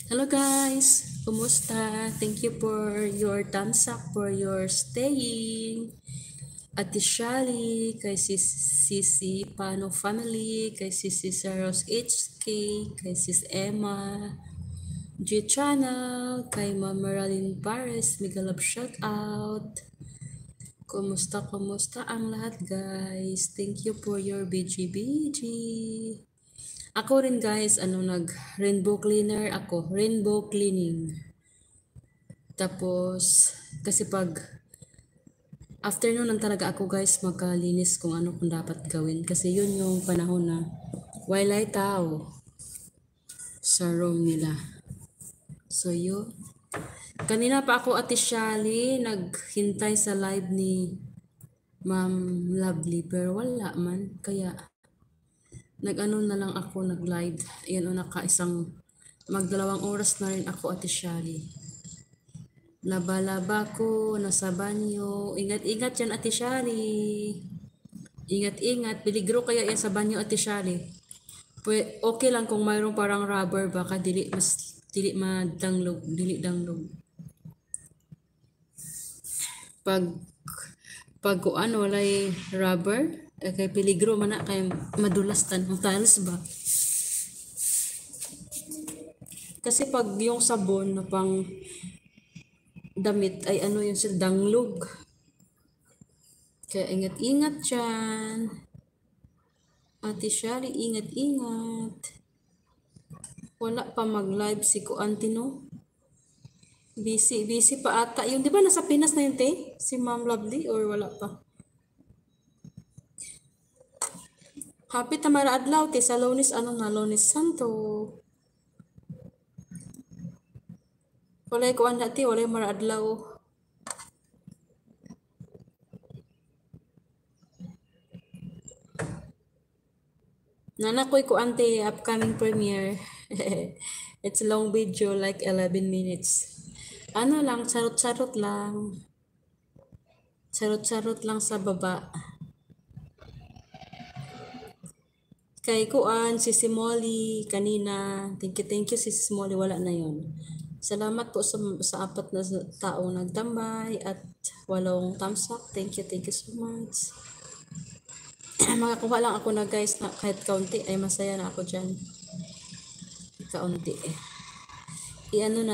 Hello guys, kumusta? Thank you for your thumbs up, for your staying. Ate Shali, kay Sisi Pano Family, kay Sisi Saros HK, kay Sis Emma, G Channel, kay Ma'am Marilyn Pares, mega love shout out. Kumusta ang lahat guys? Thank you for your BGBG. Ako rin guys, rainbow cleaner ako, rainbow cleaning. Tapos, kasi pag afternoon lang talaga ako guys magkalinis kung ano kung dapat gawin. Kasi yun yung panahon na wala tao sa room nila. So yun. Kanina pa ako Ate Shali, naghintay sa live ni Ma'am Lovely pero wala man. Kaya nag-ano na lang ako, nag-live. Ayan o, magdalawang oras na rin ako Ate Shali. Laba-laba ko, nasa banyo. Ingat-ingat yan, Ate Shali. Ingat-ingat. Peligro kaya yan sa banyo, Ate Shali. Okay lang kung mayroong parang rubber, baka dili madanglog, dili danglog. Pag kuan walay rubber, kay peligro man na kay madulas tan ang tiles ba. Kasi pag yung sabon na pang damit ay ano yung danglog. Kaya ingat-ingat dyan. Ate Shari, ingat-ingat. Wala pa mag-live si Kuanti, no? Busy pa ata. Yung di ba nasa Pinas na yun, te? Si Ma'am Lovely or wala pa? Happy tamara adlaw, te. Sa Lunes, Lunes Santo. Walay kuan dati, walay mara adlaw. Nanakoy ko ante upcoming premiere. It's a long video like 11 minutes. Ano lang, charot-charot lang. Charot-charot lang sa baba. Kay kuan si Molly kanina. Thank you si Molly, wala na yon. Salamat po sa apat na taong nagtambay at 8 thumbs up. Thank you so much. Makakuha lang ako na guys na kahit kaunti ay masaya na ako dyan. Kaunti. I-ano na